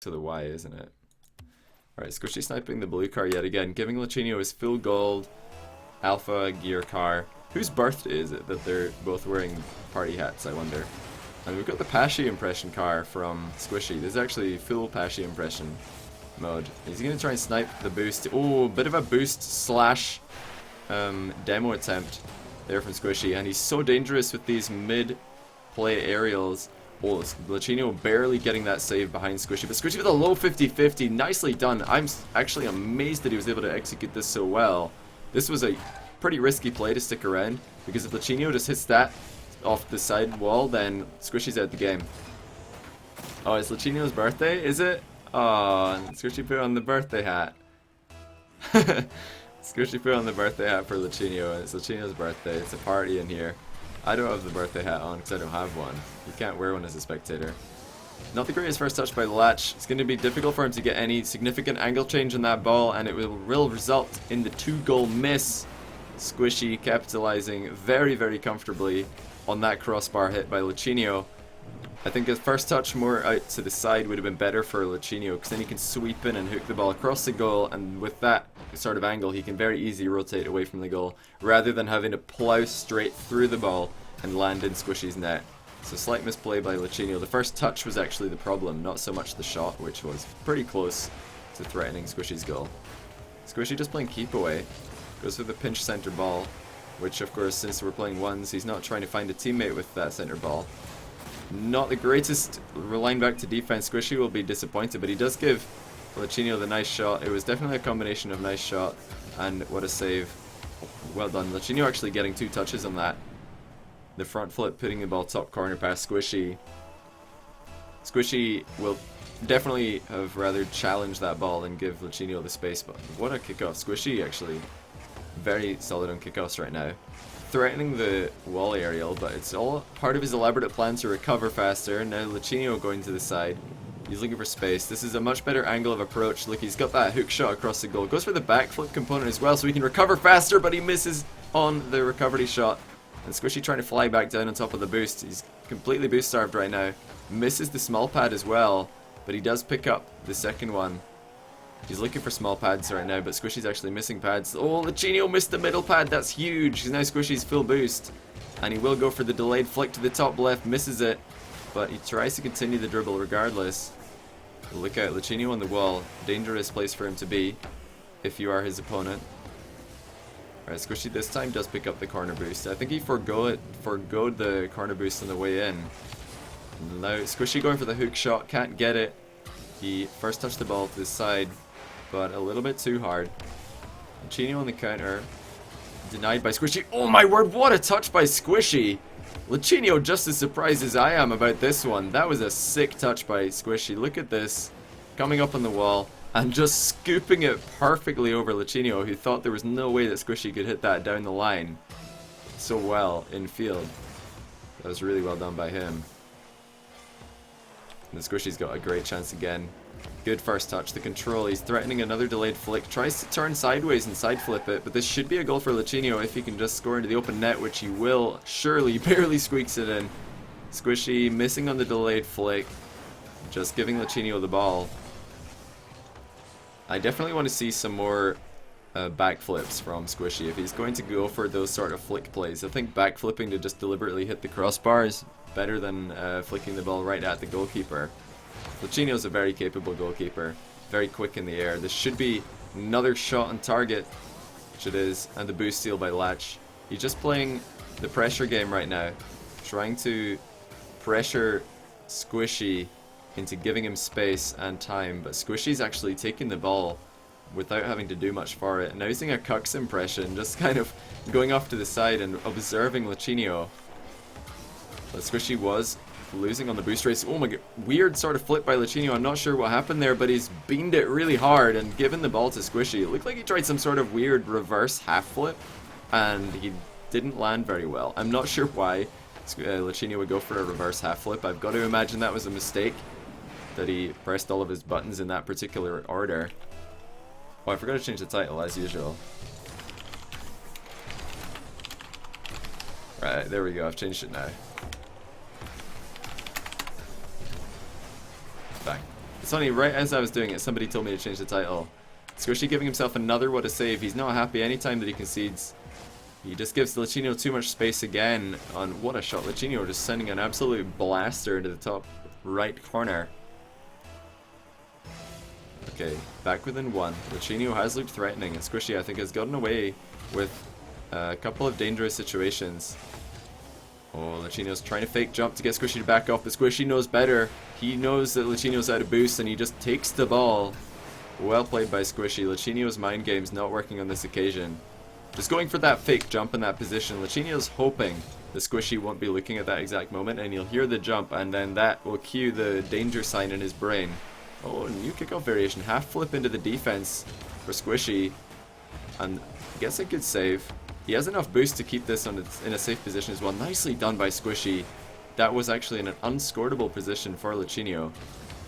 to the Y, isn't it? Alright, Squishy sniping the blue car yet again, giving Lachinio his full gold alpha gear car. Whose birthday is it that they're both wearing party hats, I wonder? And we've got the Pashy impression car from Squishy. This is actually full Pashy impression mode. He's going to try and snipe the boost. Oh, bit of a boost slash demo attempt there from Squishy. And he's so dangerous with these mid-play aerials. Oh, Lachinio barely getting that save behind Squishy. But Squishy with a low 50-50. Nicely done. I'm actually amazed that he was able to execute this so well. This was a pretty risky play to stick around, because if Lachinio just hits that off the side wall, then Squishy's out the game. Oh, it's Lachinio's birthday, is it? Oh, Squishy put on the birthday hat. Squishy put on the birthday hat for Lachinio. It's Lachinio's birthday. It's a party in here. I don't have the birthday hat on because I don't have one. You can't wear one as a spectator. Not the greatest first touch by Latch. It's going to be difficult for him to get any significant angle change on that ball, and it will result in the 2-goal miss. Squishy capitalizing very, very comfortably on that crossbar hit by Lachinio. I think his first touch more out to the side would have been better for Lachinio, because then he can sweep in and hook the ball across the goal, and with that sort of angle he can very easily rotate away from the goal, rather than having to plow straight through the ball and land in Squishy's net. So slight misplay by Lachinio. The first touch was actually the problem, not so much the shot, which was pretty close to threatening Squishy's goal. Squishy just playing keep away. Goes for the pinch center ball, which of course, since we're playing ones, he's not trying to find a teammate with that center ball. Not the greatest line back to defense. Squishy will be disappointed, but he does give Lachinio the nice shot. It was definitely a combination of nice shot and what a save. Well done. Lachinio actually getting 2 touches on that. The front flip putting the ball top corner past Squishy. Squishy will definitely have rather challenged that ball than give Lachinio the space, but what a kickoff. Squishy actually very solid on kickoffs right now. Threatening the wall aerial, but it's all part of his elaborate plan to recover faster. Now Lachinio going to the side. He's looking for space. This is a much better angle of approach. Look, he's got that hook shot across the goal. Goes for the backflip component as well, so he can recover faster, but he misses on the recovery shot. And Squishy trying to fly back down on top of the boost. He's completely boost starved right now. Misses the small pad as well, but he does pick up the second one. He's looking for small pads right now, but Squishy's actually missing pads. Oh, Lachinio missed the middle pad. That's huge. Because now Squishy's full boost. And he will go for the delayed flick to the top left. Misses it. But he tries to continue the dribble regardless. Look out, Lachinio on the wall. Dangerous place for him to be if you are his opponent. Alright, Squishy this time does pick up the corner boost. I think he forgoed the corner boost on the way in. Now Squishy going for the hook shot. Can't get it. He first touched the ball to the side, but a little bit too hard. Lachinio on the counter. Denied by Squishy. Oh my word, what a touch by Squishy! Lachinio just as surprised as I am about this one. That was a sick touch by Squishy. Look at this. Coming up on the wall and just scooping it perfectly over Lachinio, who thought there was no way that Squishy could hit that down the line so well in field. That was really well done by him. And Squishy's got a great chance again. Good first touch. The control. He's threatening another delayed flick. Tries to turn sideways and side flip it, but this should be a goal for Lachinio if he can just score into the open net, which he will. Surely barely squeaks it in. Squishy missing on the delayed flick. Just giving Lachinio the ball. I definitely want to see some more backflips from Squishy. If he's going to go for those sort of flick plays, I think backflipping to just deliberately hit the crossbar is better than flicking the ball right at the goalkeeper. Lachinio's a very capable goalkeeper, very quick in the air. This should be another shot on target, which it is, and the boost steal by Latch. He's just playing the pressure game right now, trying to pressure Squishy into giving him space and time, but Squishy's actually taking the ball without having to do much for it. Now he's doing a Cucks impression, just kind of going off to the side and observing Lachinio. But Squishy was losing on the boost race. Oh my god, weird sort of flip by Lachinio. I'm not sure what happened there, but he's beamed it really hard and given the ball to Squishy. It looked like he tried some sort of weird reverse half flip, and he didn't land very well. I'm not sure why Lachinio would go for a reverse half flip. I've got to imagine that was a mistake, that he pressed all of his buttons in that particular order. Oh, I forgot to change the title as usual. Right, there we go. I've changed it now. Bang. It's funny, right as I was doing it, somebody told me to change the title. Squishy giving himself another what a save. He's not happy anytime that he concedes. He just gives Lachinio too much space again on what a shot. Lachinio just sending an absolute blaster into the top right corner. Okay, back within one. Lachinio has looked threatening, and Squishy, I think, has gotten away with a couple of dangerous situations. Oh, Lachinio's trying to fake jump to get Squishy to back off, but Squishy knows better. He knows that Lachinio's out of boost, and he just takes the ball. Well played by Squishy. Lachinio's mind game's not working on this occasion. Just going for that fake jump in that position. Lachinio's hoping the Squishy won't be looking at that exact moment, and he'll hear the jump, and then that will cue the danger sign in his brain. Oh, new kickoff variation. Half flip into the defense for Squishy, and gets a good save. He has enough boost to keep this in a safe position as well. Nicely done by Squishy. That was actually in an unscorable position for Lachinio.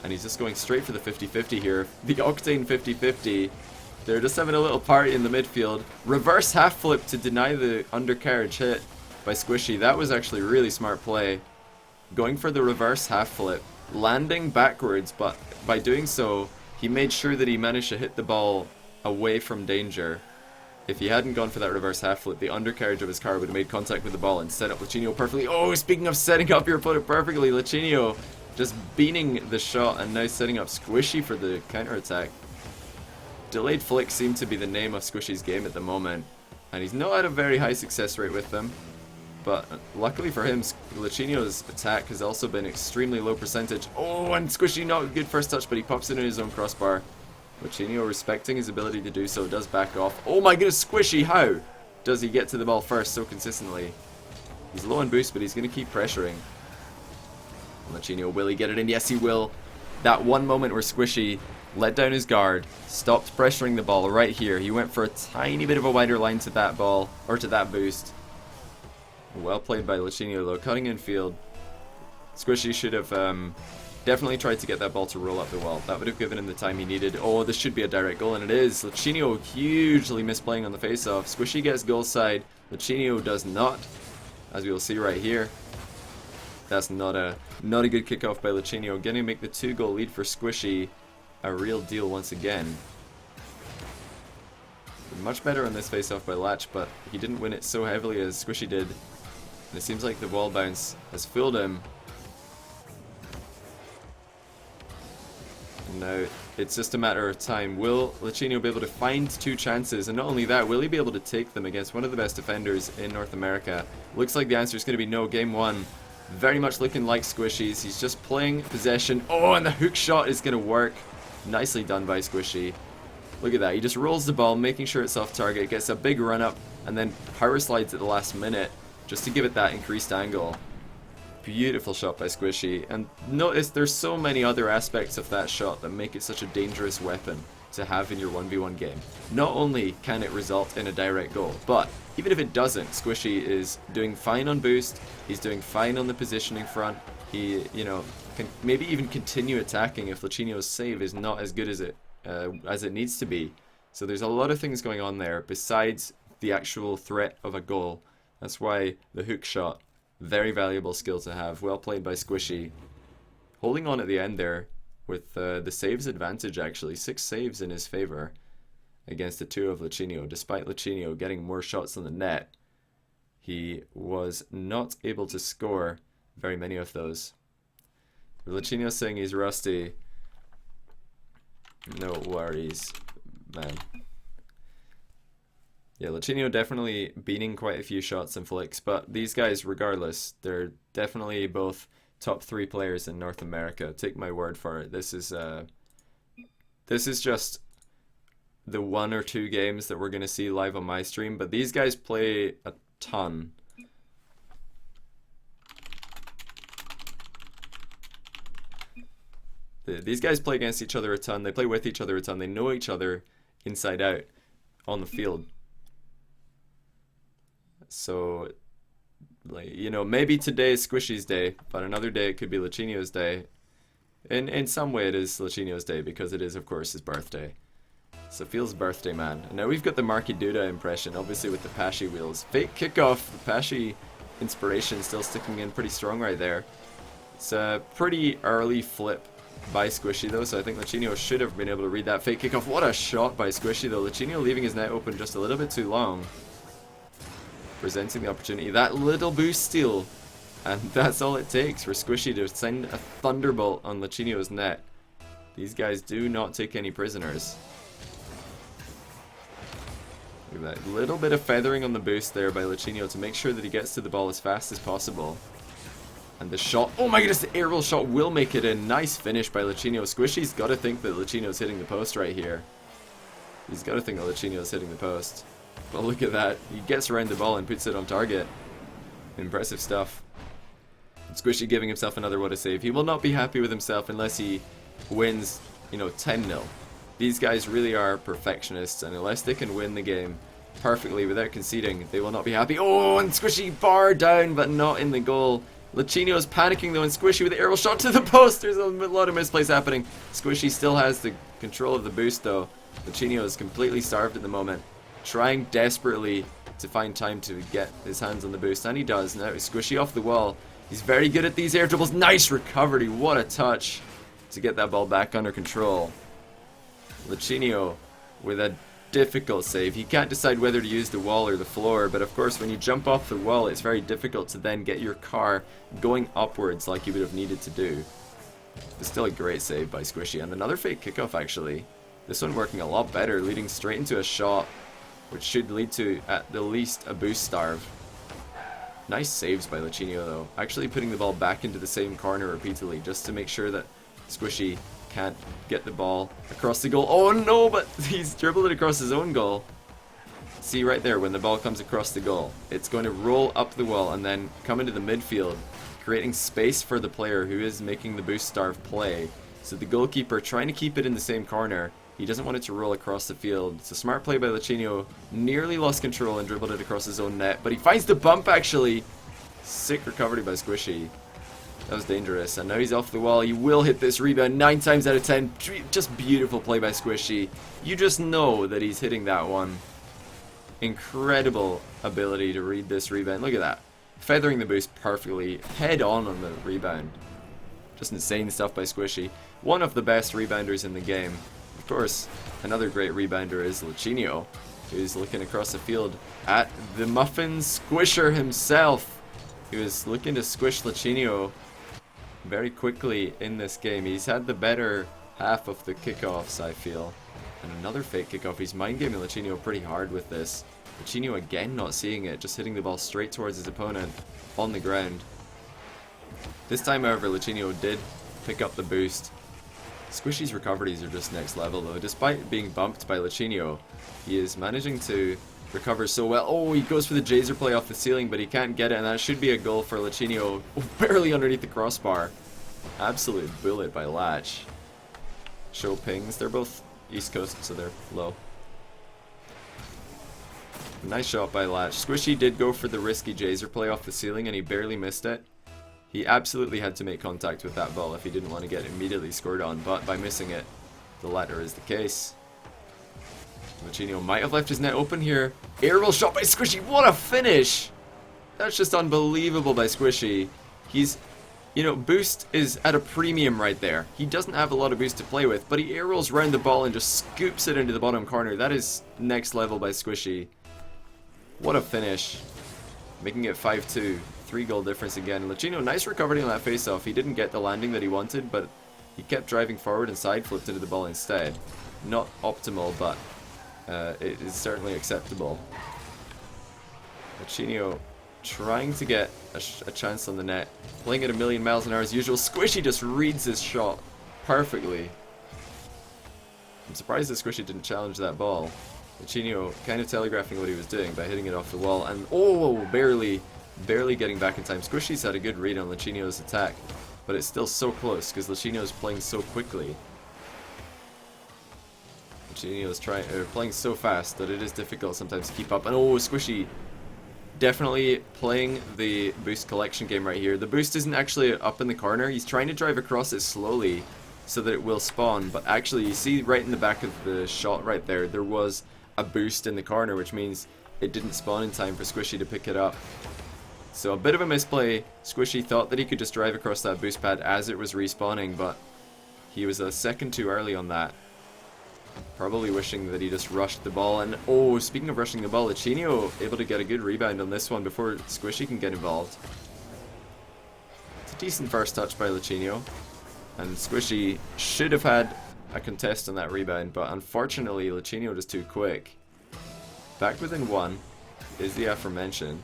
And he's just going straight for the 50-50 here. The Octane 50-50. They're just having a little party in the midfield. Reverse half flip to deny the undercarriage hit by Squishy. That was actually really smart play. Going for the reverse half flip. Landing backwards, but by doing so, he made sure that he managed to hit the ball away from danger. If he hadn't gone for that reverse half flip, the undercarriage of his car would have made contact with the ball and set up Lachinio perfectly. Oh, speaking of setting up your opponent perfectly, Lachinio just beating the shot and now setting up Squishy for the counter-attack. Delayed flicks seem to be the name of Squishy's game at the moment, and he's not had a very high success rate with them. But luckily for him, Lachinio's attack has also been extremely low percentage. Oh, and Squishy not a good first touch, but he pops it in his own crossbar. Lachinio, respecting his ability to do so, does back off. Oh my goodness, Squishy, how does he get to the ball first so consistently? He's low on boost, but he's going to keep pressuring. Lachinio, will he get it in? Yes, he will. That one moment where Squishy let down his guard, stopped pressuring the ball right here. He went for a tiny bit of a wider line to that ball, or to that boost. Well played by Lachinio though, cutting in field. Squishy should have definitely tried to get that ball to roll up the wall. That would have given him the time he needed. Oh, this should be a direct goal, and it is. Lachinio hugely misplaying on the face-off. Squishy gets goal side. Lachinio does not, as we will see right here. That's not a good kickoff by Lachinio. Going to make the 2-goal lead for Squishy a real deal once again. Much better on this face-off by Lach, but he didn't win it so heavily as Squishy did. And it seems like the wall bounce has fooled him. And now it's just a matter of time. Will Lachinio be able to find 2 chances? And not only that, will he be able to take them against one of the best defenders in North America? Looks like the answer is going to be no. Game 1. Very much looking like Squishy's. He's just playing possession. Oh, and the hook shot is going to work. Nicely done by Squishy. Look at that. He just rolls the ball, making sure it's off target, gets a big run up, and then power slides at the last minute just to give it that increased angle. Beautiful shot by Squishy. And notice there's so many other aspects of that shot that make it such a dangerous weapon to have in your 1v1 game. Not only can it result in a direct goal, but even if it doesn't, Squishy is doing fine on boost, he's doing fine on the positioning front, he, you know, can maybe even continue attacking if Lachinio's save is not as good as it needs to be. So there's a lot of things going on there besides the actual threat of a goal. That's why the hook shot, very valuable skill to have. Well played by Squishy. Holding on at the end there with the saves advantage actually. 6 saves in his favor against the 2 of Lachinio. Despite Lachinio getting more shots on the net, he was not able to score very many of those. Lachinio saying he's rusty. No worries, man. Yeah, Lachinio definitely beating quite a few shots and flicks, but these guys, regardless, they're definitely both top 3 players in North America. Take my word for it. This is just the 1 or 2 games that we're going to see live on my stream, but these guys play a ton. These guys play against each other a ton, they play with each other a ton, they know each other inside out on the field. So, like, you know, maybe today is Squishy's day, but another day it could be Lachinio's day. In some way it is Lachinio's day, because it is, of course, his birthday. So feels birthday, man. And now we've got the Marky Duda impression, obviously with the Pashy wheels. Fake kickoff, the Pashy inspiration still sticking in pretty strong right there. It's a pretty early flip by Squishy though, so I think Lachinio should have been able to read that fake kickoff. What a shot by Squishy though. Lachinio leaving his net open just a little bit too long. Presenting the opportunity. That little boost steal. And that's all it takes for Squishy to send a thunderbolt on Lachinio's net. These guys do not take any prisoners. Look at that little bit of feathering on the boost there by Lachinio to make sure that he gets to the ball as fast as possible. And the shot, oh my goodness, the aerial shot will make it in. Nice finish by Lachinio. Squishy's got to think that Lachinio's hitting the post right here. He's got to think that Lachinio's hitting the post. But look at that. He gets around the ball and puts it on target. Impressive stuff. Squishy giving himself another what a save. He will not be happy with himself unless he wins, you know, 10-0. These guys really are perfectionists, and unless they can win the game perfectly without conceding, they will not be happy. Oh, and Squishy bar down, but not in the goal. Lachinio's panicking though, and Squishy with the aerial shot to the post. There's a lot of misplays happening. Squishy still has the control of the boost though. Lachinio is completely starved at the moment, trying desperately to find time to get his hands on the boost, and he does. Now Squishy off the wall. He's very good at these air dribbles. Nice recovery. What a touch to get that ball back under control. Lachinio with a difficult save. He can't decide whether to use the wall or the floor, but of course when you jump off the wall it's very difficult to then get your car going upwards like you would have needed to do. But still a great save by Squishy, and another fake kickoff actually. This one working a lot better, leading straight into a shot, which should lead to, at the least, a boost starve. Nice saves by Lachinio though, actually putting the ball back into the same corner repeatedly just to make sure that Squishy can't get the ball across the goal. Oh no, but he's dribbled it across his own goal. See right there, when the ball comes across the goal, it's going to roll up the wall and then come into the midfield, creating space for the player who is making the boost starve play. So the goalkeeper trying to keep it in the same corner. He doesn't want it to roll across the field. It's a smart play by Lachinio. Nearly lost control and dribbled it across his own net, but he finds the bump actually. Sick recovery by Squishy. That was dangerous, and now he's off the wall. He will hit this rebound 9 times out of 10. Just beautiful play by Squishy. You just know that he's hitting that one. Incredible ability to read this rebound. Look at that. Feathering the boost perfectly. Head on the rebound. Just insane stuff by Squishy. One of the best rebounders in the game. Of course, another great rebounder is Lachinio, who's looking across the field at the Muffins Squisher himself, who is looking to squish Lachinio very quickly in this game. He's had the better half of the kickoffs, I feel. And another fake kickoff. He's mind-gaming Lachinio pretty hard with this. Lachinio again not seeing it, just hitting the ball straight towards his opponent on the ground. This time, however, Lachinio did pick up the boost. Squishy's recoveries are just next level though. Despite being bumped by Lachinio, he is managing to recover so well. Oh, he goes for the Jazer play off the ceiling, but he can't get it, and that should be a goal for Lachinio. Barely underneath the crossbar. Absolute bullet by Latch. Show pings. They're both East Coast, so they're low. Nice shot by Latch. Squishy did go for the risky Jazer play off the ceiling, and he barely missed it. He absolutely had to make contact with that ball if he didn't want to get immediately scored on, but by missing it, the latter is the case. Lachinio might have left his net open here. Aerial shot by Squishy. What a finish! That's just unbelievable by Squishy. He's, you know, boost is at a premium right there. He doesn't have a lot of boost to play with, but he aerials around the ball and just scoops it into the bottom corner. That is next level by Squishy. What a finish. Making it 5-2. 3-goal difference again. Lachinio, nice recovery on that face-off. He didn't get the landing that he wanted, but he kept driving forward and side flipped into the ball instead. Not optimal, but it is certainly acceptable. Lachinio trying to get a chance on the net. Playing at a million miles an hour as usual. Squishy just reads his shot perfectly. I'm surprised that Squishy didn't challenge that ball. Lachinio kind of telegraphing what he was doing by hitting it off the wall, and oh, barely getting back in time. Squishy's had a good read on Lachinio's attack, but it's still so close because Lachinio's playing so quickly. Lachinio's playing so fast that it is difficult sometimes to keep up. And oh, Squishy definitely playing the boost collection game right here. The boost isn't actually up in the corner. He's trying to drive across it slowly so that it will spawn, but actually you see right in the back of the shot right there, there was a boost in the corner, which means it didn't spawn in time for Squishy to pick it up. So a bit of a misplay. Squishy thought that he could just drive across that boost pad as it was respawning, but He was a second too early on that. Probably wishing that he just rushed the ball. And oh, speaking of rushing the ball, Lachinio able to get a good rebound on this one before Squishy can get involved. It's a decent first touch by Lachinio. And Squishy should have had a contest on that rebound, but unfortunately Lachinio just too quick. Back within one is the aforementioned.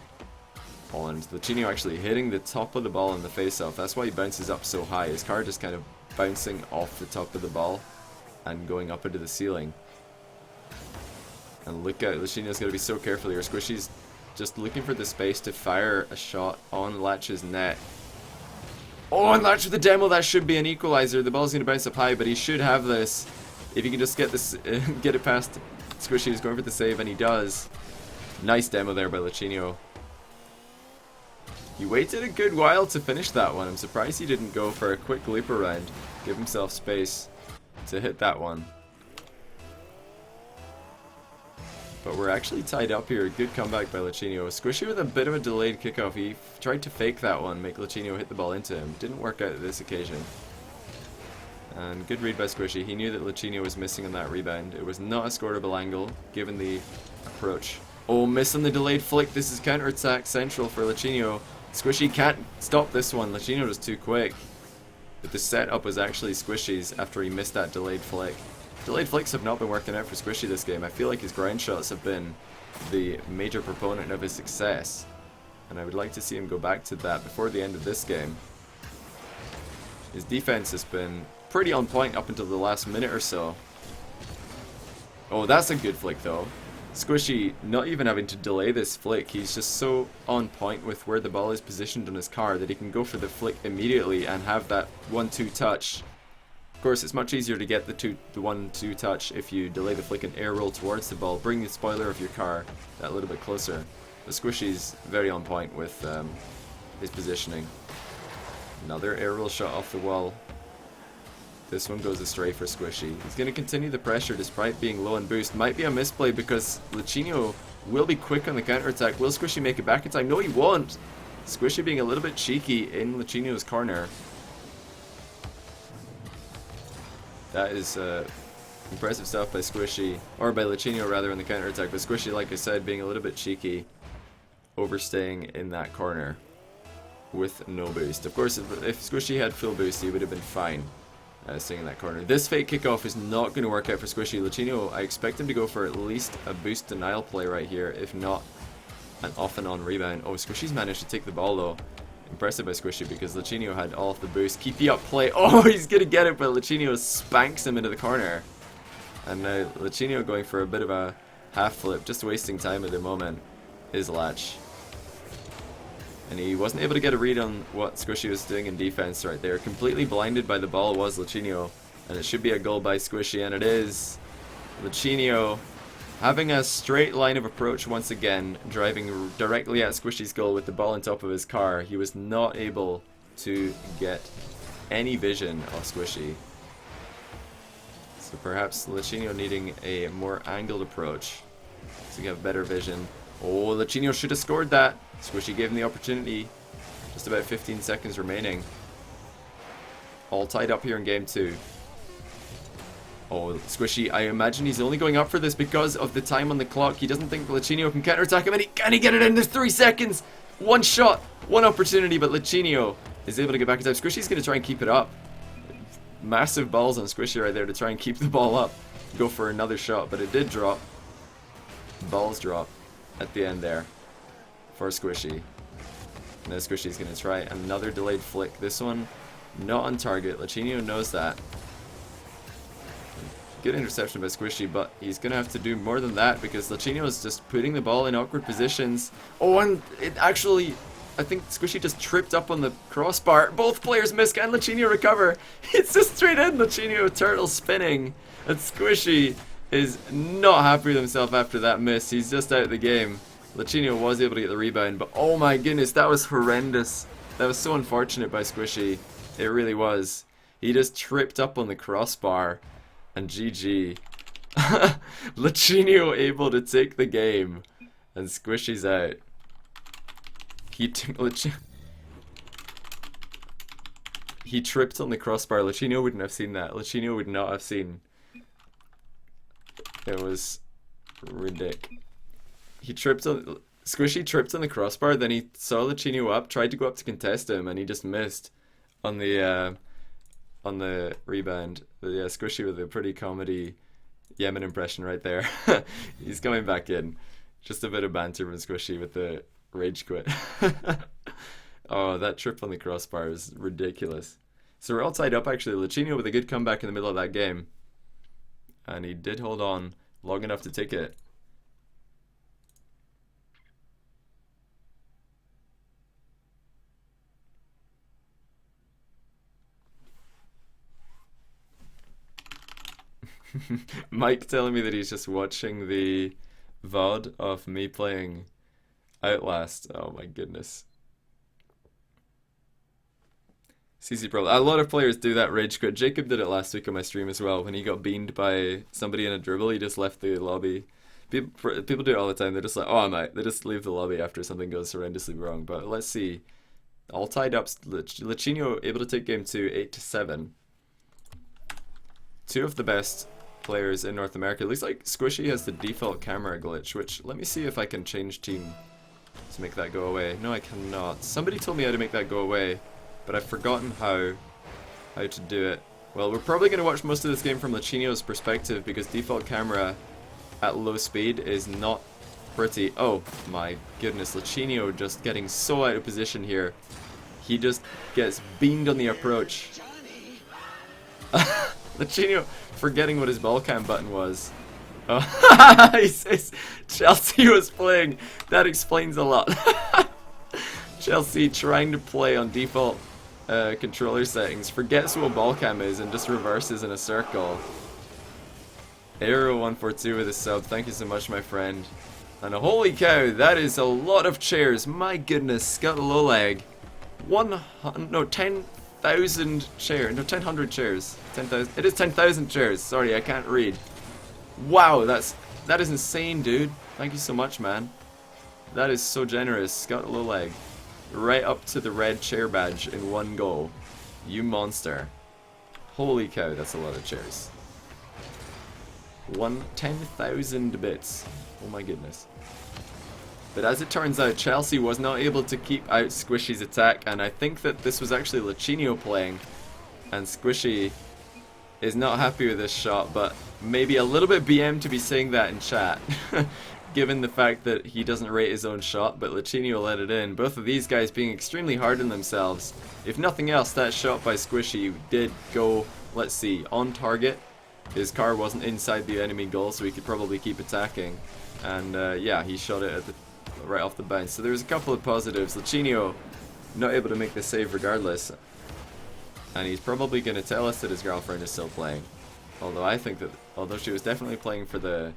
And Lachinio actually hitting the top of the ball in the face-off. That's why he bounces up so high. His car just kind of bouncing off the top of the ball and going up into the ceiling. And look out, Lachinio's got to be so careful here. Squishy's just looking for the space to fire a shot on Latch's net. Oh, and Latch with the demo, that should be an equalizer. The ball's going to bounce up high, but he should have this. If he can just get this, get it past Squishy. He's going for the save, and he does. Nice demo there by Lachinio. He waited a good while to finish that one. I'm surprised he didn't go for a quick leap around. Give himself space to hit that one. But we're actually tied up here. Good comeback by Lachinio. Squishy with a bit of a delayed kickoff. He tried to fake that one, make Lachinio hit the ball into him. Didn't work out this occasion. And good read by Squishy. He knew that Lachinio was missing on that rebound. It was not a scoreable angle, given the approach. Oh, miss on the delayed flick. This is counterattack central for Lachinio. Squishy can't stop this one. Lachinio was too quick. But the setup was actually Squishy's after he missed that delayed flick. Delayed flicks have not been working out for Squishy this game. I feel like his ground shots have been the major proponent of his success. And I would like to see him go back to that before the end of this game. His defense has been pretty on point up until the last minute or so. Oh, that's a good flick though. Squishy not even having to delay this flick. He's just so on point with where the ball is positioned on his car that he can go for the flick immediately and have that 1-2 touch. Of course, it's much easier to get the 1-2 touch if you delay the flick and air roll towards the ball. Bring the spoiler of your car that little bit closer. But Squishy's very on point with his positioning. Another air roll shot off the wall. This one goes astray for Squishy. He's going to continue the pressure despite being low on boost. Might be a misplay because Lachinio will be quick on the counterattack. Will Squishy make it back in time? No, he won't. Squishy being a little bit cheeky in Lachinio's corner. That is impressive stuff by Squishy, or by Lachinio rather, in the counterattack. But Squishy, like I said, being a little bit cheeky, overstaying in that corner with no boost. Of course, if Squishy had full boost, he would have been fine. Staying in that corner. This fake kickoff is not going to work out for Squishy. Lachinio, I expect him to go for at least a boost denial play right here, if not an off and on rebound. Oh, Squishy's managed to take the ball though. Impressive by Squishy because Lachinio had all of the boost. Keepy up play. Oh, he's going to get it, but Lachinio spanks him into the corner. And now Lachinio going for a bit of a half flip, just wasting time at the moment, is Latch. And he wasn't able to get a read on what Squishy was doing in defense right there. Completely blinded by the ball was Lachinio. And it should be a goal by Squishy, and it is. Lachinio having a straight line of approach once again, driving directly at Squishy's goal with the ball on top of his car. He was not able to get any vision of Squishy. So perhaps Lachinio needing a more angled approach to get better vision. Oh, Lachinio should have scored that. Squishy gave him the opportunity. Just about 15 seconds remaining. All tied up here in game 2. Oh, Squishy, I imagine he's only going up for this because of the time on the clock. He doesn't think Lachinio can counterattack him, and can he get it in? There's 3 seconds! One shot, one opportunity, but Lachinio is able to get back in time. Squishy's going to try and keep it up. Massive balls on Squishy right there to try and keep the ball up. Go for another shot, but it did drop. Balls drop at the end there for Squishy. Now Squishy's going to try another delayed flick. This one not on target. Lachinio knows that. Good interception by Squishy, but he's going to have to do more than that because Lachinio is just putting the ball in awkward positions. Oh, and it actually, I think Squishy just tripped up on the crossbar. Both players miss. Can Lachinio recover? It's just straight in. Lachinio turtle spinning. And Squishy is not happy with himself after that miss. He's just out of the game. Lachinio was able to get the rebound, but oh my goodness, that was horrendous. That was so unfortunate by Squishy. It really was. He just tripped up on the crossbar. And GG. Lachinio able to take the game. And Squishy's out. He tripped on the crossbar. Lachinio wouldn't have seen that. Lachinio would not have seen. It was ridiculous. He tripped on... Squishy tripped on the crossbar, then he saw Lachinio up, tried to go up to contest him, and he just missed on the rebound. But yeah, Squishy with a pretty comedy Yemen impression right there. He's coming back in. Just a bit of banter from Squishy with the rage quit. Oh, that trip on the crossbar is ridiculous. So we're all tied up actually. Lachinio with a good comeback in the middle of that game. And he did hold on long enough to take it. Mike telling me that he's just watching the VOD of me playing Outlast. Oh my goodness. CC Pro. A lot of players do that rage quit. Jacob did it last week on my stream as well. When he got beamed by somebody in a dribble, he just left the lobby. People do it all the time. They're just like, oh, I'm out. They just leave the lobby after something goes horrendously wrong. But let's see. All tied up. Lachinio able to take game 2, 8-7. Two of the best players in North America. It looks like Squishy has the default camera glitch, which let me see if I can change team to make that go away. No, I cannot. Somebody told me how to make that go away, but I've forgotten how to do it. Well, we're probably going to watch most of this game from Lachinio's perspective because default camera at low speed is not pretty. Oh my goodness, Lachinio just getting so out of position here. He just gets beamed on the approach. Lachinio forgetting what his ball cam button was. Oh, he says Chelsea was playing. That explains a lot. Chelsea trying to play on default controller settings, forgets what ball cam is and just reverses in a circle. Aero142 with a sub, thank you so much my friend. And holy cow, that is a lot of chairs. My goodness, Scott Lowleg. 10,000 chairs. No, 10,000 chairs. 10,000. It is 10,000 chairs. Sorry, I can't read. Wow, that is insane, dude. Thank you so much, man. That is so generous. Scott Lowleg. Right up to the red chair badge in one go. You monster. Holy cow, that's a lot of chairs. 10,000 bits. Oh my goodness. But as it turns out, Chelsea was not able to keep out Squishy's attack, and I think that this was actually Lachinio playing, and Squishy is not happy with this shot, but maybe a little bit BM to be saying that in chat, given the fact that he doesn't rate his own shot, but Lachinio let it in. Both of these guys being extremely hard on themselves. If nothing else, that shot by Squishy did go, let's see, on target. His car wasn't inside the enemy goal, so he could probably keep attacking. And yeah, he shot it at right off the bounce. So there's a couple of positives. Lachinio not able to make the save regardless. And he's probably going to tell us that his girlfriend is still playing. Although I think that, although she was definitely playing for the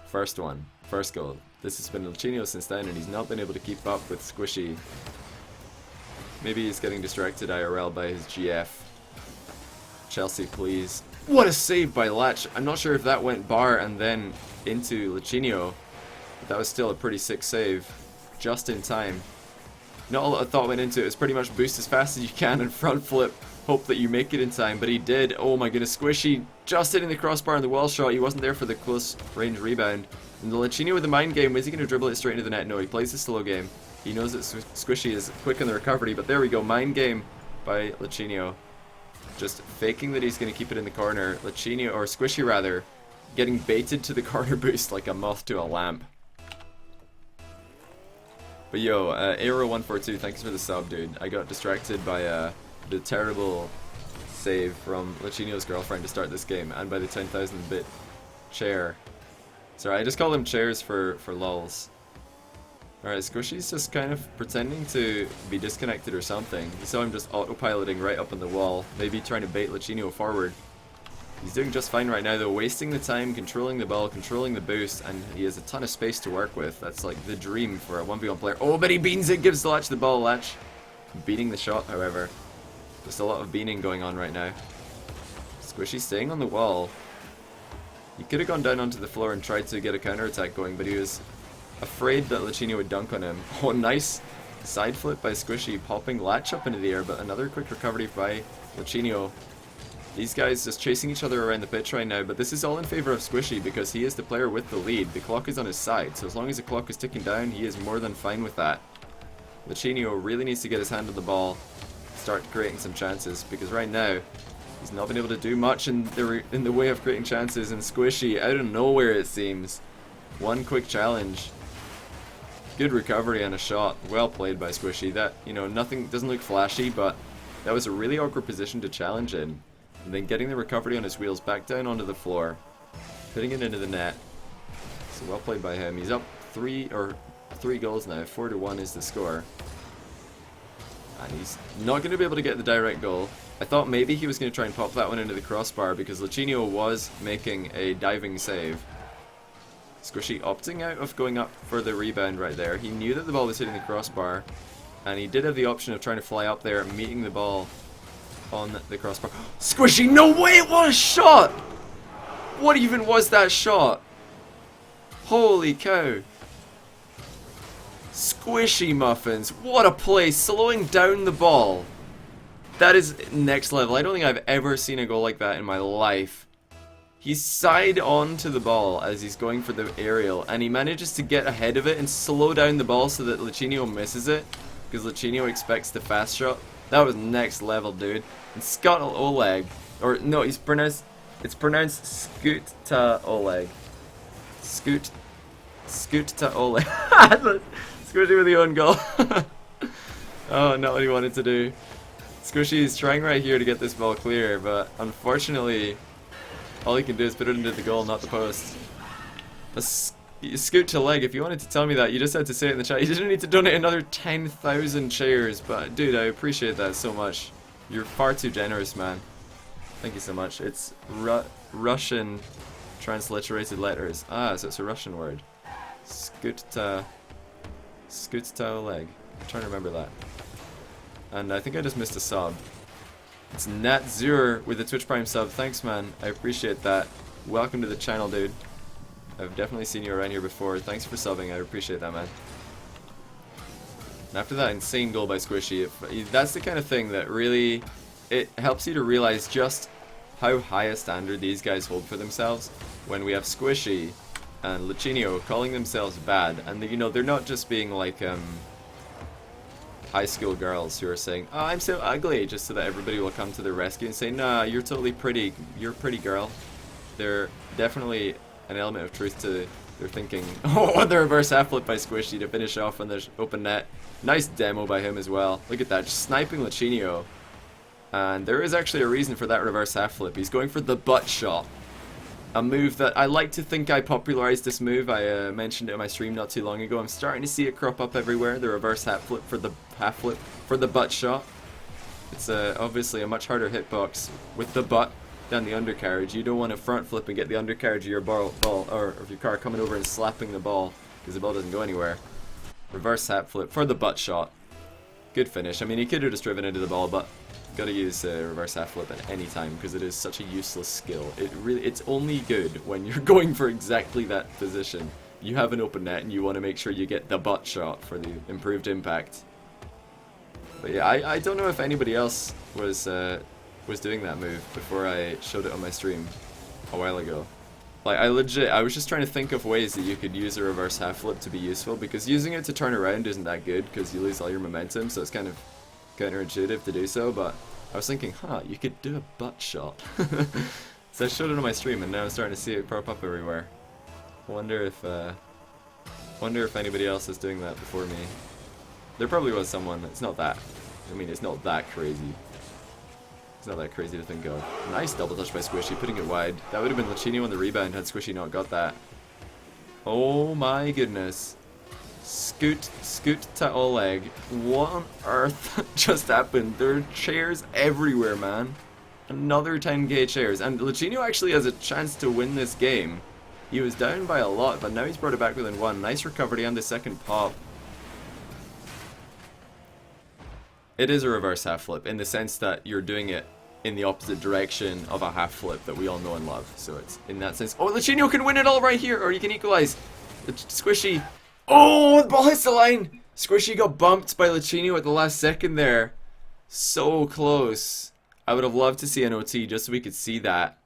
first goal. This has been Lachinio since then, and he's not been able to keep up with Squishy. Maybe he's getting distracted IRL by his GF. Chelsea, please. What a save by Lach. I'm not sure if that went bar and then into Lachinio, but that was still a pretty sick save. Just in time. Not a lot of thought went into it. It's pretty much boost as fast as you can and front flip. Hope that you make it in time, but he did. Oh my goodness, Squishy just hitting the crossbar on the wall shot. He wasn't there for the close range rebound. And the Lachinio with the mind game, is he going to dribble it straight into the net? No, he plays the slow game. He knows that Squishy is quick in the recovery, but there we go, mind game by Lachinio. Just faking that he's going to keep it in the corner. Lachinio, or Squishy rather, getting baited to the corner boost like a moth to a lamp. But yo, Aero142, thanks for the sub, dude. I got distracted by the terrible save from Lachinio's girlfriend to start this game, and by the 10,000 bit chair. Sorry, I just call them chairs for lulz. Alright, Squishy's just kind of pretending to be disconnected or something. You saw him just autopiloting right up on the wall, maybe trying to bait Lachinio forward. He's doing just fine right now though, wasting the time, controlling the ball, controlling the boost, and he has a ton of space to work with. That's like the dream for a 1v1 player. Oh, but he beans it, gives Lach the ball, Lach. Beating the shot, however. Just a lot of beaning going on right now. Squishy staying on the wall. He could have gone down onto the floor and tried to get a counter-attack going, but he was afraid that Lachinio would dunk on him. Oh, nice Side flip by Squishy, popping Latch up into the air, but another quick recovery by Lachinio. These guys just chasing each other around the pitch right now, but this is all in favor of Squishy because he is the player with the lead. The clock is on his side, so as long as the clock is ticking down, he is more than fine with that. Lachinio really needs to get his hand on the ball, start creating some chances, because right now, he's not been able to do much in the way of creating chances, and Squishy, out of nowhere it seems, one quick challenge. Good recovery and a shot, well played by Squishy. That, you know, nothing, doesn't look flashy, but that was a really awkward position to challenge in. And then getting the recovery on his wheels back down onto the floor, putting it into the net. So well played by him. He's up three goals now. 4-1 is the score. And he's not going to be able to get the direct goal. I thought maybe he was going to try and pop that one into the crossbar because Lachinio was making a diving save. Squishy opting out of going up for the rebound right there. He knew that the ball was hitting the crossbar, and he did have the option of trying to fly up there and meeting the ball on the crossbar. Squishy, no way! What a shot! What even was that shot? Holy cow. SquishyMuffinz, what a play, slowing down the ball. That is next level. I don't think I've ever seen a goal like that in my life. He's side on to the ball as he's going for the aerial, and he manages to get ahead of it and slow down the ball so that Lachinio misses it, because Lachinio expects the fast shot. That was next level, dude. And Scott Oleg, or no, it's pronounced Scoot to Oleg. Scoot to Oleg. Squishy with the own goal. Oh, not what he wanted to do. Squishy is trying right here to get this ball clear, but unfortunately, all he can do is put it into the goal, not the post. Scoot to leg. If you wanted to tell me that, you just had to say it in the chat. You didn't need to donate another 10,000 shares, but dude, I appreciate that so much. You're far too generous, man. Thank you so much. It's Russian transliterated letters. Ah, so it's a Russian word. Scoot to leg. I'm trying to remember that. And I think I just missed a sub. It's Nat0 with the Twitch Prime sub. Thanks, man. I appreciate that. Welcome to the channel, dude. I've definitely seen you around here before. Thanks for subbing. I appreciate that, man. And after that insane goal by Squishy, that's the kind of thing that really, it helps you to realize just how high a standard these guys hold for themselves. When we have Squishy and Lachinio calling themselves bad, and you know, they're not just being like high school girls who are saying, "Oh, I'm so ugly," just so that everybody will come to their rescue and say, "Nah, you're totally pretty. You're a pretty girl." They're definitely an element of truth to their thinking. Oh, the reverse half flip by Squishy to finish off on the open net. Nice demo by him as well. Look at that, just sniping Lachinio. And there is actually a reason for that reverse half flip. He's going for the butt shot. A move that I like to think I popularized this move. I mentioned it in my stream not too long ago. I'm starting to see it crop up everywhere. The reverse half flip for the butt shot. It's obviously a much harder hitbox with the butt than the undercarriage. You don't want to front flip and get the undercarriage of your ball or of your car coming over and slapping the ball because the ball doesn't go anywhere. Reverse hat flip for the butt shot. Good finish. I mean, he could have just driven into the ball, but gotta use reverse half flip at any time because it is such a useless skill. It's only good when you're going for exactly that position. You have an open net and you want to make sure you get the butt shot for the improved impact. But yeah, I don't know if anybody else was doing that move before I showed it on my stream a while ago. Like, I was just trying to think of ways that you could use a reverse half flip to be useful, because using it to turn around isn't that good because you lose all your momentum, so it's kind of counterintuitive to do so. But I was thinking, you could do a butt shot. So I showed it on my stream and now I'm starting to see it pop up everywhere. Wonder if anybody else is doing that before me. There probably was someone. It's not that, I mean, it's not that crazy. It's not that crazy to think of. Nice double touch by Squishy, putting it wide. That would have been Lachinio on the rebound had Squishy not got that. Oh my goodness. Scoot to Oleg. What on earth just happened? There are chairs everywhere, man. Another 10k chairs. And Lachinio actually has a chance to win this game. He was down by a lot, but now he's brought it back within one. Nice recovery on the second pop. It is a reverse half flip in the sense that you're doing it in the opposite direction of a half flip that we all know and love. So it's in that sense. Oh, Lachinio can win it all right here, or he can equalize. Squishy. Oh, the ball hits the line. Squishy got bumped by Lachinio at the last second there. So close. I would have loved to see an OT just so we could see that.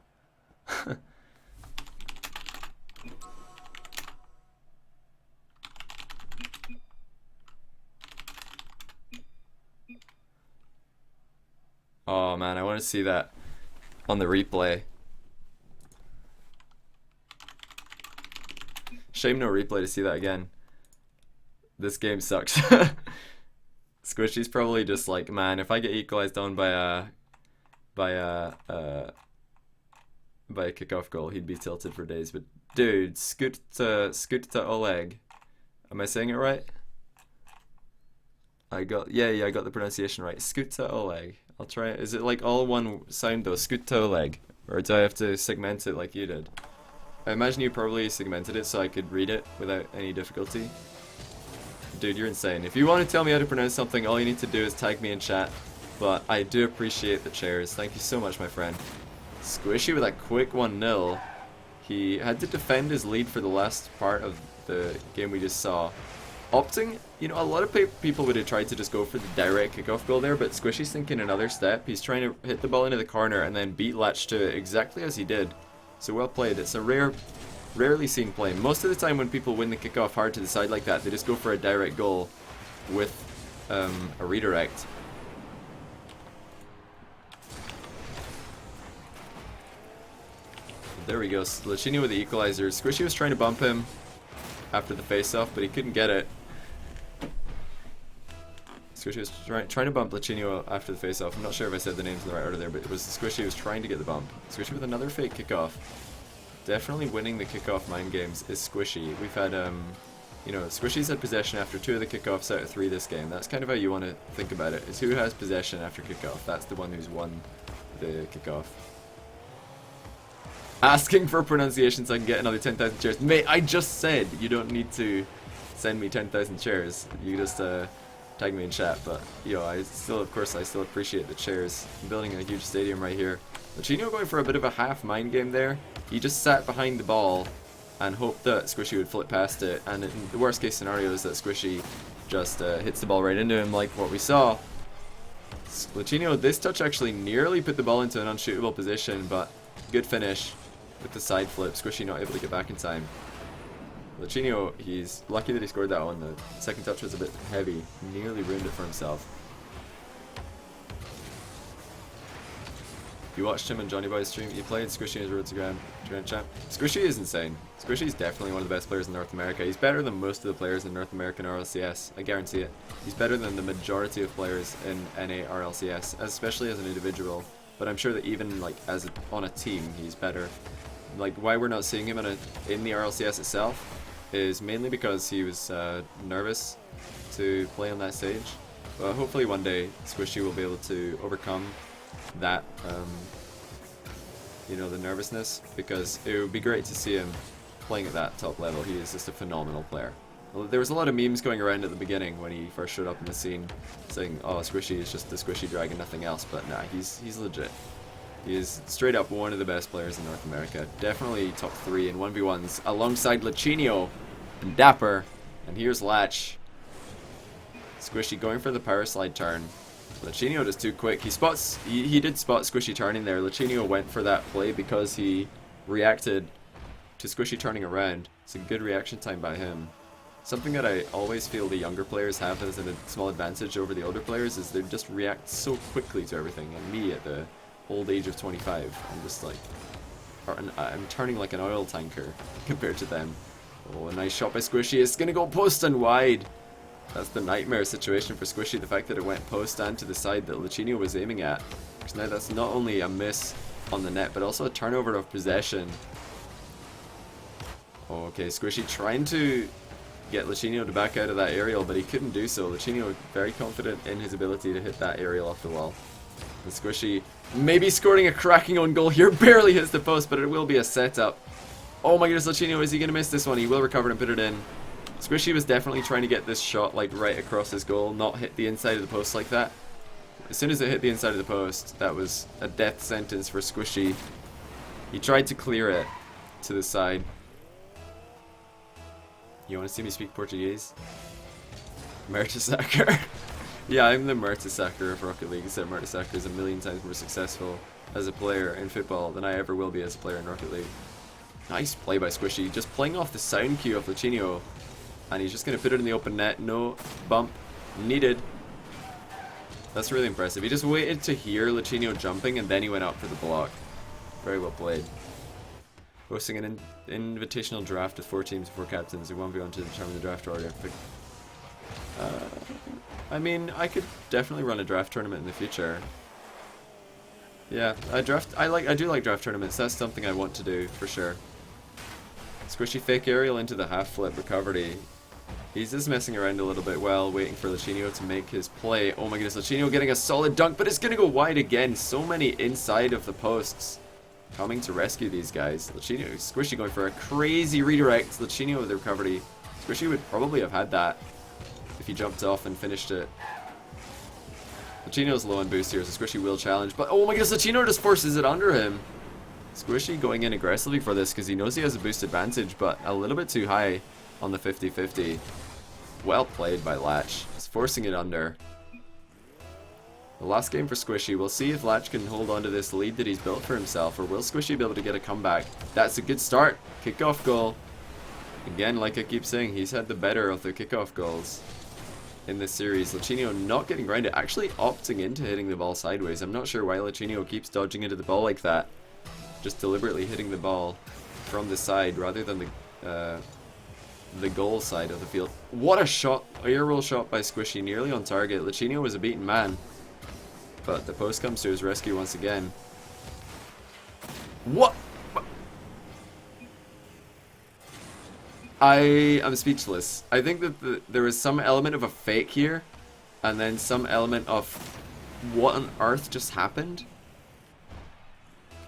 Oh man, I want to see that on the replay. Shame no replay to see that again. This game sucks. Squishy's probably just like, man, if I get equalized on by a kickoff goal, he'd be tilted for days. But dude, scoot to Oleg. Am I saying it right? I got I got the pronunciation right. Scoot to Oleg. I'll try it. Is it like all one sound though? Scoot to Oleg, or do I have to segment it like you did? I imagine you probably segmented it so I could read it without any difficulty. Dude, you're insane. If you want to tell me how to pronounce something, all you need to do is tag me in chat. But I do appreciate the chairs. Thank you so much, my friend. Squishy with a quick 1-0. He had to defend his lead for the last part of the game we just saw. Opting, you know, a lot of people would have tried to just go for the direct kickoff goal there, but Squishy's thinking another step. He's trying to hit the ball into the corner and then beat Latch to it exactly as he did. So well played. It's a rarely seen play. Most of the time when people win the kickoff hard to the side like that, they just go for a direct goal with a redirect. There we go. Lachinio with the equalizer. Squishy was trying to bump him after the face-off, but he couldn't get it. Squishy was trying to bump Lachinio after the face-off. I'm not sure if I said the names in the right order there, but it was Squishy who was trying to get the bump. Squishy with another fake kickoff. Definitely winning the kickoff mind games is Squishy. We've had, you know, Squishy's had possession after 2 of the kickoffs out of 3 this game. That's kind of how you want to think about it, is who has possession after kickoff. That's the one who's won the kickoff. Asking for pronunciation so I can get another 10,000 shares. Mate, I just said you don't need to send me 10,000 shares. You just tag me in chat. But yo, I still appreciate the shares. I'm building a huge stadium right here. Lachinio going for a bit of a half mind game there. He just sat behind the ball and hoped that Squishy would flip past it. And in the worst case scenario is that Squishy just hits the ball right into him like what we saw. Lachinio, this touch actually nearly put the ball into an unshootable position, but good finish with the side flip. Squishy not able to get back in time. Lachinio, he's lucky that he scored that one. The second touch was a bit heavy. Nearly ruined it for himself. You watched him and Johnny Boy's stream. You played Squishy as Road to Grand Champ. Squishy is insane. Squishy's definitely one of the best players in North America. He's better than most of the players in North American RLCS. I guarantee it. He's better than the majority of players in NA RLCS, especially as an individual. But I'm sure that even like on a team, he's better. Like why we're not seeing him in the RLCS itself is mainly because he was nervous to play on that stage. But hopefully one day Squishy will be able to overcome that, you know, the nervousness, because it would be great to see him playing at that top level. He is just a phenomenal player. Well, there was a lot of memes going around at the beginning when he first showed up in the scene saying, oh, Squishy is just the Squishy Dragon, nothing else, but nah, he's legit. He is straight up one of the best players in North America. Definitely top 3 in 1v1s alongside Lachinio and Dapper. And here's Latch. Squishy going for the power slide turn. Lachinio just too quick. He did spot Squishy turning there. Lachinio went for that play because he reacted to Squishy turning around. It's a good reaction time by him. Something that I always feel the younger players have as a small advantage over the older players is they just react so quickly to everything. And me at the old age of 25, I'm just like, I'm turning like an oil tanker compared to them. Oh, a nice shot by Squishy. It's gonna go post and wide. That's the nightmare situation for Squishy, the fact that it went post and to the side that Lachinio was aiming at. Because now that's not only a miss on the net, but also a turnover of possession. Oh, okay, Squishy trying to get Lachinio to back out of that aerial, but he couldn't do so. Lachinio very confident in his ability to hit that aerial off the wall. And Squishy maybe scoring a cracking own goal here, barely hits the post, but it will be a setup. Oh my goodness, Lachinio, is he going to miss this one? He will recover and put it in. Squishy was definitely trying to get this shot like right across his goal, not hit the inside of the post like that. As soon as it hit the inside of the post, that was a death sentence for Squishy. He tried to clear it to the side. You want to see me speak Portuguese? Mertesacker. Yeah, I'm the Mertesacker of Rocket League, except Mertesacker is a million times more successful as a player in football than I ever will be as a player in Rocket League. Nice play by Squishy, just playing off the sound cue of Lachinio. And he's just going to put it in the open net, no bump needed. That's really impressive. He just waited to hear Lachinio jumping and then he went up for the block. Very well played. Hosting an invitational draft with 4 teams and 4 captains who 1v1 to determine the draft order. I mean, I could definitely run a draft tournament in the future. Yeah, I do like draft tournaments. That's something I want to do for sure. Squishy fake aerial into the half flip recovery. He's just messing around a little bit while waiting for Lachinio to make his play. Oh my goodness, Lachinio getting a solid dunk, but it's gonna go wide again. So many inside of the posts coming to rescue these guys. Lachinio, Squishy going for a crazy redirect. Lachinio with the recovery. Squishy would probably have had that if he jumped off and finished it. Lachinio's low on boost here, so Squishy will challenge. But oh my goodness, Lachinio just forces it under him. Squishy going in aggressively for this because he knows he has a boost advantage, but a little bit too high on the 50-50. Well played by Latch. He's forcing it under. The last game for Squishy. We'll see if Latch can hold on to this lead that he's built for himself, or will Squishy be able to get a comeback? That's a good start. Kickoff goal. Again, like I keep saying, he's had the better of the kickoff goals in this series. Lachinio not getting grounded, actually opting into hitting the ball sideways. I'm not sure why Lachinio keeps dodging into the ball like that. Just deliberately hitting the ball from the side rather than the goal side of the field. What a shot, a air roll shot by Squishy, nearly on target. Lachinio was a beaten man, but the post comes to his rescue once again. What? I am speechless. I think that there was some element of a fake here, and then some element of what on earth just happened.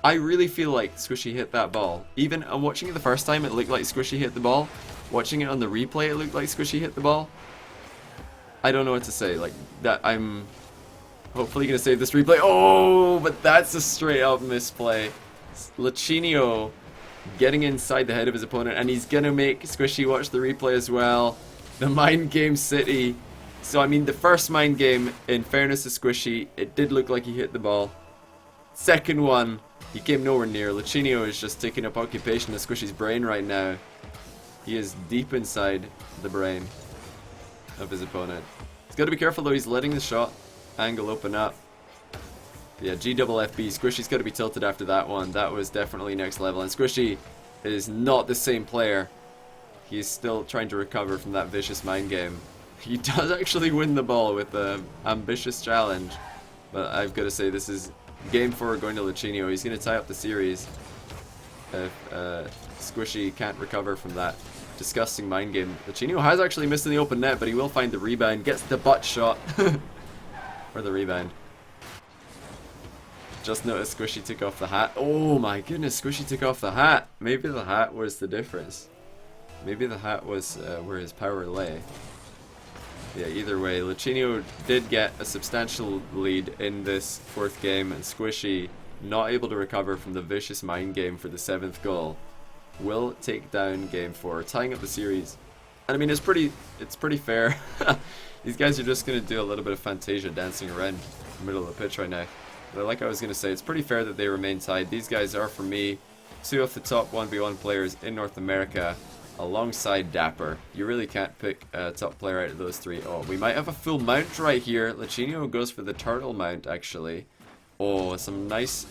I really feel like Squishy hit that ball. Even on watching it the first time, it looked like Squishy hit the ball. Watching it on the replay, it looked like Squishy hit the ball. I don't know what to say. Like that, I'm hopefully gonna save this replay. Oh, but that's a straight up misplay. Lachinio getting inside the head of his opponent, and he's gonna make Squishy watch the replay as well. The mind game city. So I mean, the first mind game, in fairness to Squishy, it did look like he hit the ball. Second one, he came nowhere near. Lachinio is just taking up occupation of Squishy's brain right now. He is deep inside the brain of his opponent. He's got to be careful though, he's letting the shot angle open up. Yeah, GFFB, Squishy's got to be tilted after that one. That was definitely next level, and Squishy is not the same player. He's still trying to recover from that vicious mind game. He does actually win the ball with an ambitious challenge, but I've got to say this is game 4 going to Lachinio. He's going to tie up the series if Squishy can't recover from that disgusting mind game. Lachinio has actually missed in the open net, but he will find the rebound, gets the butt shot for the rebound. Just noticed Squishy took off the hat. Oh my goodness, Squishy took off the hat. Maybe the hat was the difference. Maybe the hat was where his power lay. Yeah, either way, Lachinio did get a substantial lead in this 4th game, and Squishy, not able to recover from the vicious mind game for the 7th goal, will take down game 4, tying up the series. And I mean, it's pretty fair. These guys are just going to do a little bit of Fantasia dancing around the middle of the pitch right now. But like I was going to say, it's pretty fair that they remain tied. These guys are, for me, 2 of the top 1v1 players in North America, alongside Dapper. You really can't pick a top player out of those 3. Oh, we might have a full mount right here. Lachinio goes for the turtle mount, actually. Oh, some nice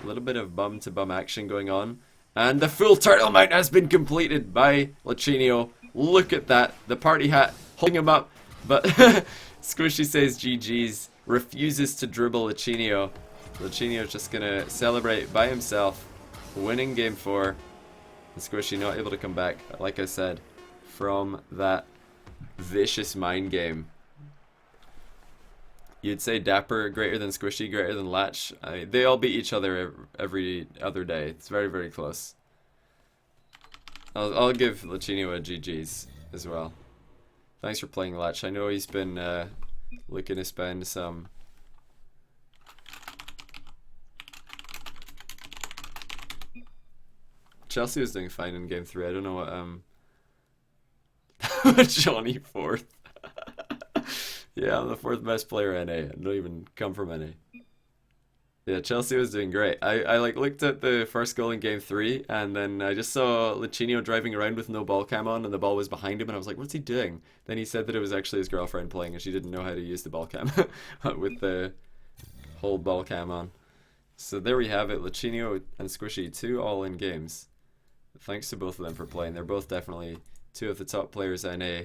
little bit of bum-to-bum action going on. And the full turtle mount has been completed by Lachinio. Look at that. The party hat holding him up. But Squishy says GG's. Refuses to dribble Lachinio. Lachinio's just going to celebrate by himself, winning game 4. And Squishy not able to come back, like I said, from that vicious mind game. You'd say Dapper greater than Squishy, greater than Latch. I mean, they all beat each other every other day. It's very, very close. I'll give Lachinio a GG's as well. Thanks for playing, Latch. I know he's been looking to spend some Chelsea was doing fine in game 3. I don't know what Johnny 4th. Yeah, I'm the fourth best player in NA. I don't even come from NA. Yeah, Chelsea was doing great. I like looked at the first goal in game three, and then I just saw Lachinio driving around with no ball cam on, and the ball was behind him, and I was like, "What's he doing?" Then he said that it was actually his girlfriend playing, and she didn't know how to use the ball cam with the whole ball cam on. So there we have it, Lachinio and Squishy, two all-in games. Thanks to both of them for playing. They're both definitely two of the top players in NA.